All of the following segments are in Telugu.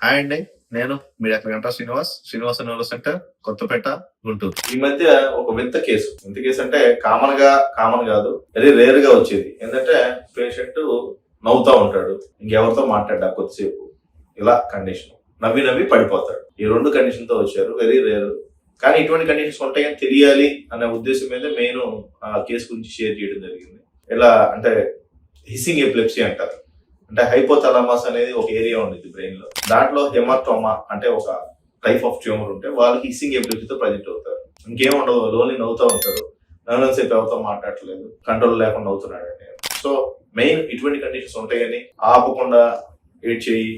హాయ్ అండి. నేను మీ doctor Ganta Srinivasa neuro centre, Kothapet, Guntur. ఈ మధ్య ఒక వింత కేసు అంటే కామన్ కాదు, వెరీ రేర్ గా వచ్చేది. ఏంటంటే పేషెంట్ నవ్వుతా ఉంటాడు, ఇంకెవరితో మాట్లాడా కొద్దిసేపు, ఇలా కండిషన్ నవ్వి పడిపోతాడు. ఈ రెండు కండిషన్ తో వచ్చారు, వెరీ రేర్. కానీ ఇటువంటి కండిషన్స్ ఉంటాయని తెలియాలి అనే ఉద్దేశం మీద మెయిన్ ఆ కేసు గురించి షేర్ చేయడం జరిగింది. ఇలా అంటే హిస్సింగ్ ఎపిలెప్సీ అంటారు. అంటే హైపోథాలమస్ అనేది ఒక ఏరియా ఉండేది బ్రెయిన్ లో, దాంట్లో హెమటోమా అంటే ఒక టైప్ ఆఫ్ ట్యూమర్ ఉంటే వాళ్ళు హిస్సింగ్ ఎపిలెప్సీతో ప్రజెంట్ అవుతారు. ఇంకేం ఉండదు, లోన్లీ నవ్వుతూ ఉంటారు, నవ్వుసేపు ఎవరితో మాట్లాడట్లేదు, కంట్రోల్ లేకుండా అవుతున్నాడు అంటే. సో మెయిన్ ఇటువంటి కండిషన్స్ ఉంటాయని, ఆపకుండా ఏడ్చేయి,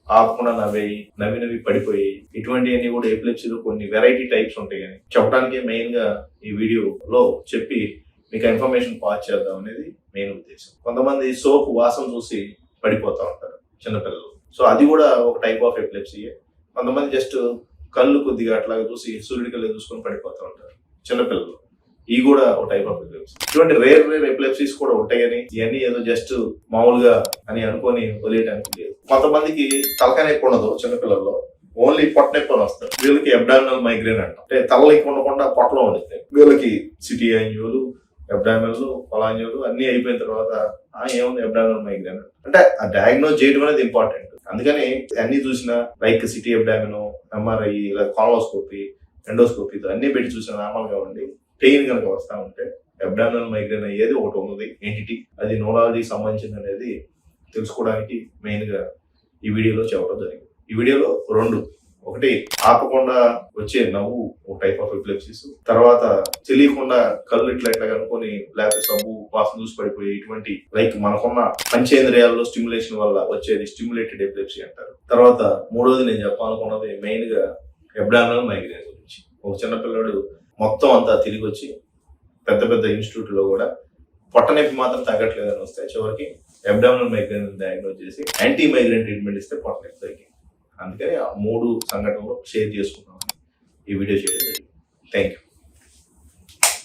ఆపకుండా నవ్వి పడిపోయి, ఇటువంటివన్నీ కూడా ఎపిలెప్సీలో కొన్ని వెరైటీ టైప్స్ ఉంటాయని చెప్పడానికి మెయిన్ గా ఈ వీడియోలో చెప్పి మీకు ఇన్ఫర్మేషన్ పాస్ చేద్దాం అనేది మెయిన్ ఉద్దేశం. కొంతమంది సోపు వాసన చూసి పడిపోతూ ఉంటారు చిన్నపిల్లలు, సో అది కూడా ఒక టైప్ ఆఫ్ ఎపిలెప్సీ. కొంతమంది జస్ట్ కళ్ళు కొద్దిగా అట్లాగా చూసి సూర్యుడి కళ్ళు చూసుకొని పడిపోతూ ఉంటారు చిన్నపిల్లలు, ఇవి కూడా ఒక టైప్ ఆఫ్ ఎపిలెప్సీ. ఇటువంటి రేర్ ఎపిలెప్సీస్ కూడా ఉంటాయని, ఇవన్నీ ఏదో జస్ట్ మామూలుగా అని అనుకొని వదిలేయడానికి లేదు. కొంతమందికి తలకాయ నొప్పి ఉండదు చిన్నపిల్లల్లో, ఓన్లీ పొట్ట నొప్పి అని వస్తారు. వీళ్ళకి అబ్డామినల్ మైగ్రేన్ అంటాం, అంటే తలకి ఉండకుండా పొట్టలో ఉండితే. వీళ్ళకి సిటీ యాంజియోలు, అబ్డామినల్, కొలాంజియోలు అన్ని అయిపోయిన తర్వాత ఏముంది అబ్డామినల్ మైగ్రేన్ అంటే ఆ డయాగ్నోజ్ చేయడం అనేది ఇంపార్టెంట్. అందుకని అన్ని చూసినా లైక్ సిటీ అబ్డామినో, ఎంఆర్ఐ, కాలోస్కోపీ, ఎండోస్కోపీతో అన్ని పెట్టి చూసిన నార్మల్ గా ఉండి పెయిన్ కనుక వస్తా ఉంటే అబ్డామినల్ మైగ్రేన్ అయ్యేది ఒకటి ఉన్నది ఎంటిటీ, అది న్యూరాలజీకి సంబంధించింది అనేది తెలుసుకోవడానికి మెయిన్ గా ఈ వీడియోలో చెప్పడం జరిగింది. ఈ వీడియోలో రెండు, ఒకటి ఆపకుండా వచ్చే నవ్వు ఒక టైప్ ఆఫ్ ఎపిలెప్సీస్, తర్వాత తెలియకుండా కళ్ళు ఇట్లా కనుకొని లేకపోతే సబ్బు వాసన చూసి పడిపోయి ఇటువంటి లైక్ మనకున్న పంచేంద్రియాల్లో స్టిమ్యులేషన్ వల్ల వచ్చేది స్టిమ్యులేటెడ్ ఎపిలెప్సీ అంటారు. తర్వాత మూడోది నేను చెప్పాలనుకున్నది మెయిన్ గా అబ్డామినల్ మైగ్రేన్ గురించి. ఒక చిన్నపిల్లడు మొత్తం అంతా తిరిగి వచ్చి పెద్ద ఇన్స్టిట్యూట్ లో కూడా పొట్ట నొప్పి మాత్రం తగ్గట్లేదని వస్తే చివరికి అబ్డామినల్ మైగ్రేన్ డయాగ్నోజ్ చేసి యాంటీ మైగ్రేన్ ట్రీట్మెంట్ ఇస్తే పొట్ట నొప్పి తగ్గింది. అందుకని ఆ మూడు సంఘటనలు షేర్ చేసుకున్నామని ఈ వీడియో చేయడం జరిగింది. Thank you.